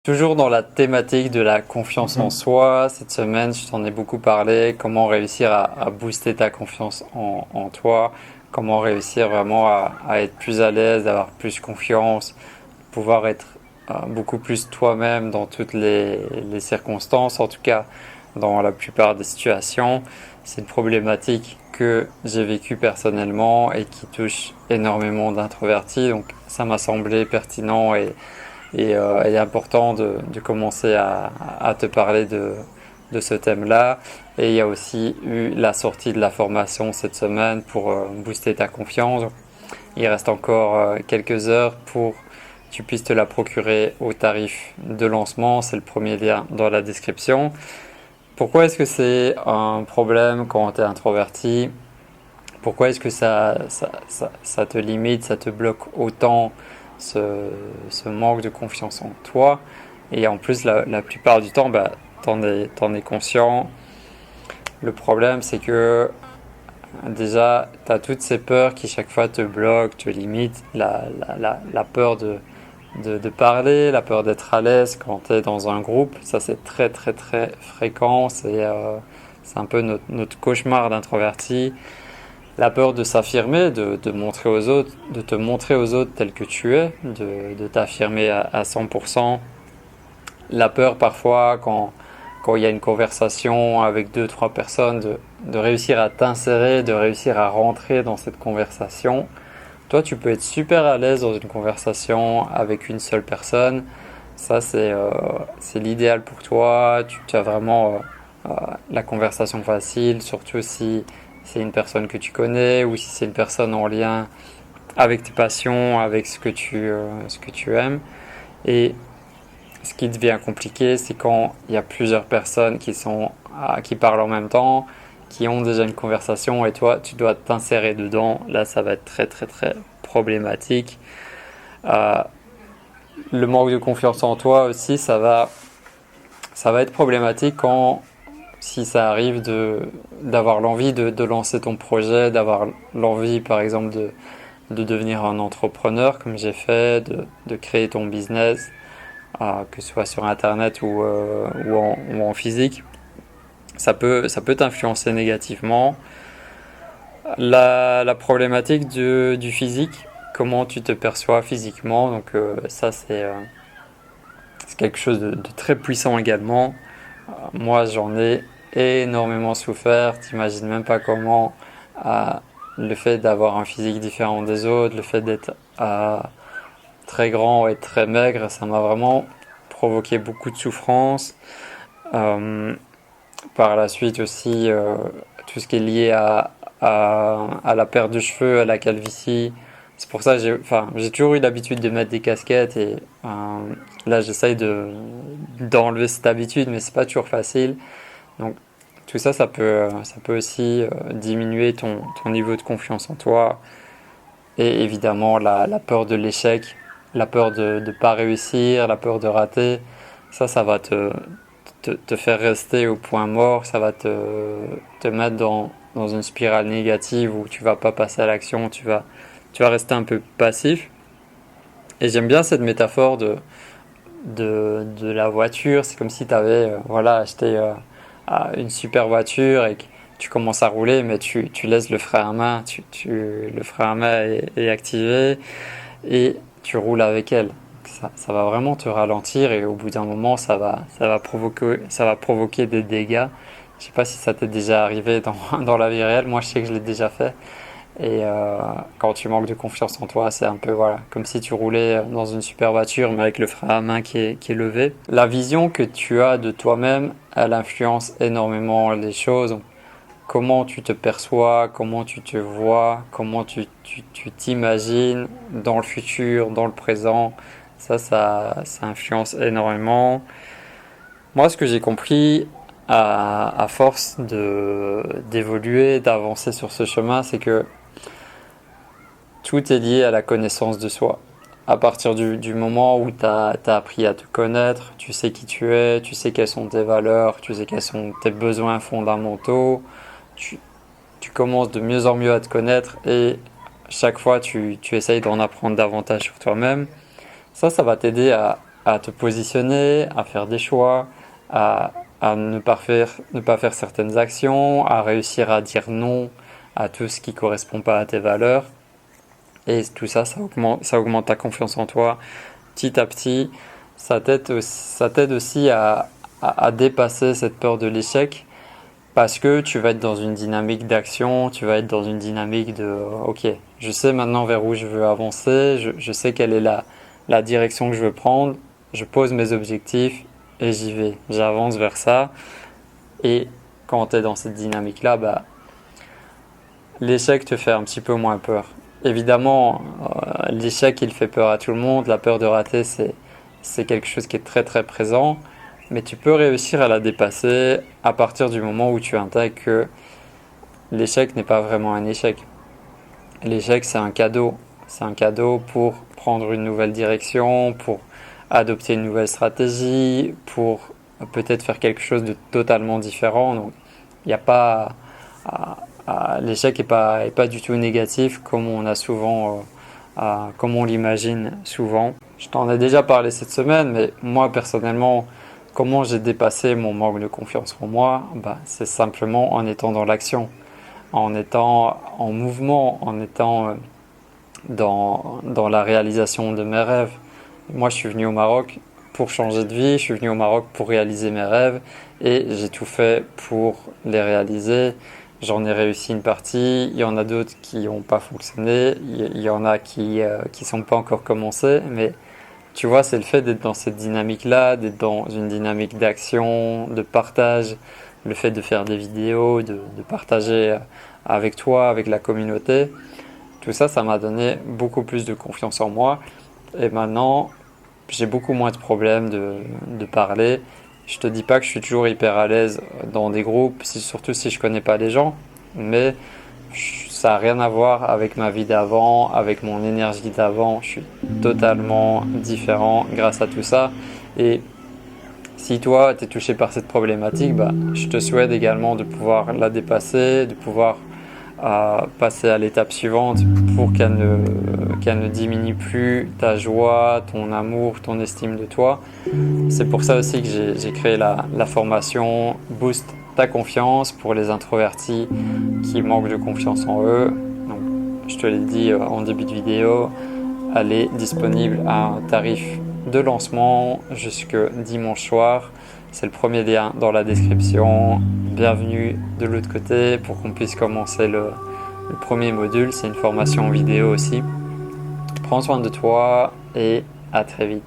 Toujours dans la thématique de la confiance en soi, cette semaine, je t'en ai beaucoup parlé, comment réussir à booster ta confiance en toi, comment réussir vraiment à être plus à l'aise, avoir plus confiance, pouvoir être beaucoup plus toi-même dans toutes les circonstances, en tout cas dans la plupart des situations. C'est une problématique que j'ai vécue personnellement et qui touche énormément d'introvertis, donc ça m'a semblé pertinent et important de commencer à te parler de ce thème-là. Et il y a aussi eu la sortie de la formation cette semaine pour booster ta confiance. Il reste encore quelques heures pour que tu puisses te la procurer au tarif de lancement. C'est le premier lien dans la description. Pourquoi est-ce que c'est un problème quand tu es introverti? Pourquoi est-ce que ça te limite, ça te bloque autant ce manque de confiance en toi? Et en plus, la plupart du temps, t'en es conscient. Le problème, c'est que déjà, tu as toutes ces peurs qui chaque fois te bloquent, te limitent. La peur de parler, la peur d'être à l'aise quand tu es dans un groupe, ça c'est très très très fréquent. C'est un peu notre cauchemar d'introverti. La peur de s'affirmer, de montrer aux autres, de te montrer aux autres tel que tu es, de t'affirmer à 100%. La peur parfois quand il y a une conversation avec deux, trois personnes, de réussir à t'insérer, de réussir à rentrer dans cette conversation. Toi, tu peux être super à l'aise dans une conversation avec une seule personne. Ça, c'est l'idéal pour toi. Tu as vraiment la conversation facile, surtout si c'est une personne que tu connais ou si c'est une personne en lien avec tes passions, avec ce que tu aimes. Et ce qui devient compliqué, c'est quand il y a plusieurs personnes qui parlent en même temps, qui ont déjà une conversation et toi, tu dois t'insérer dedans. Là, ça va être très, très, très problématique. Euh, le manque de confiance en toi aussi, ça va être problématique si ça arrive d'avoir l'envie de lancer ton projet, d'avoir l'envie, par exemple, de devenir un entrepreneur, comme j'ai fait, de créer ton business, que ce soit sur Internet ou en physique. Ça peut t'influencer négativement. La problématique du physique, comment tu te perçois physiquement, donc ça c'est quelque chose de très puissant également. Moi j'en ai énormément souffert, t'imagines même pas comment euh, le fait d'avoir un physique différent des autres, le fait d'être très grand et très maigre, ça m'a vraiment provoqué beaucoup de souffrance. Euh, Par la suite aussi, tout ce qui est lié à la perte de cheveux, à la calvitie. C'est pour ça que j'ai toujours eu l'habitude de mettre des casquettes et là j'essaye d'enlever cette habitude, mais c'est pas toujours facile. Donc tout ça, ça peut aussi diminuer ton niveau de confiance en toi. Et évidemment la peur de l'échec, la peur de ne pas réussir, la peur de rater. Ça va te faire rester au point mort, ça va te mettre dans une spirale négative où tu vas pas passer à l'action, tu vas rester un peu passif. Et j'aime bien cette métaphore de la voiture. C'est comme si tu avais voilà, acheté une super voiture et que tu commences à rouler, mais tu laisses le frein à main, le frein à main est activé et tu roules avec elle. Ça va vraiment te ralentir et au bout d'un moment, ça va provoquer des dégâts. Je sais pas si ça t'est déjà arrivé dans la vie réelle. Moi, je sais que je l'ai déjà fait. Et quand tu manques de confiance en toi, c'est un peu voilà, comme si tu roulais dans une super voiture, mais avec le frein à main qui est levé. La vision que tu as de toi-même, elle influence énormément les choses. Comment tu te perçois, comment tu te vois, comment tu t'imagines dans le futur, dans le présent. Ça influence énormément. Moi, ce que j'ai compris à force d'évoluer, d'avancer sur ce chemin, c'est que tout est lié à la connaissance de soi. À partir du moment où tu as appris à te connaître, tu sais qui tu es, tu sais quelles sont tes valeurs, tu sais quels sont tes besoins fondamentaux, tu, tu commences de mieux en mieux à te connaître et chaque fois tu essayes d'en apprendre davantage sur toi-même. Ça va t'aider à te positionner, à faire des choix, à ne pas faire certaines actions, à réussir à dire non à tout ce qui ne correspond pas à tes valeurs. Et tout ça, ça augmente ta confiance en toi petit à petit. Ça t'aide aussi à dépasser cette peur de l'échec parce que tu vas être dans une dynamique d'action, tu vas être dans une dynamique de ok, je sais maintenant vers où je veux avancer, je sais quelle est la direction que je veux prendre, je pose mes objectifs et j'y vais, j'avance vers ça. Et quand tu es dans cette dynamique-là, bah, l'échec te fait un petit peu moins peur. Évidemment, l'échec il fait peur à tout le monde, la peur de rater c'est quelque chose qui est très très présent, mais tu peux réussir à la dépasser à partir du moment où tu intègres que l'échec n'est pas vraiment un échec. L'échec c'est un cadeau. C'est un cadeau pour prendre une nouvelle direction, pour adopter une nouvelle stratégie, pour peut-être faire quelque chose de totalement différent. Donc il n'y a pas l'échec est pas du tout négatif comme on a souvent comme on l'imagine souvent. Je t'en ai déjà parlé cette semaine, mais moi personnellement, comment j'ai dépassé mon manque de confiance en moi, bah, c'est simplement en étant dans l'action, en étant en mouvement, en étant dans la réalisation de mes rêves. Moi, je suis venu au Maroc pour changer de vie, je suis venu au Maroc pour réaliser mes rêves et j'ai tout fait pour les réaliser. J'en ai réussi une partie, il y en a d'autres qui n'ont pas fonctionné, il y en a qui sont pas encore commencés, mais tu vois, c'est le fait d'être dans cette dynamique-là, d'être dans une dynamique d'action, de partage, le fait de faire des vidéos, de partager avec toi, avec la communauté. Tout ça, ça m'a donné beaucoup plus de confiance en moi. Et maintenant, j'ai beaucoup moins de problèmes de parler. Je te dis pas que je suis toujours hyper à l'aise dans des groupes, surtout si je connais pas les gens, mais ça n'a rien à voir avec ma vie d'avant, avec mon énergie d'avant. Je suis totalement différent grâce à tout ça. Et si toi, tu es touché par cette problématique, bah, je te souhaite également de pouvoir la dépasser, de pouvoir passer à l'étape suivante pour qu'elle ne diminue plus ta joie, ton amour, ton estime de toi. C'est pour ça aussi que j'ai créé la formation Boost ta confiance pour les introvertis qui manquent de confiance en eux. Donc, je te l'ai dit en début de vidéo, elle est disponible à un tarif de lancement jusque dimanche soir. C'est le premier lien dans la description. Bienvenue de l'autre côté pour qu'on puisse commencer le premier module. C'est une formation vidéo aussi. Prends soin de toi et à très vite.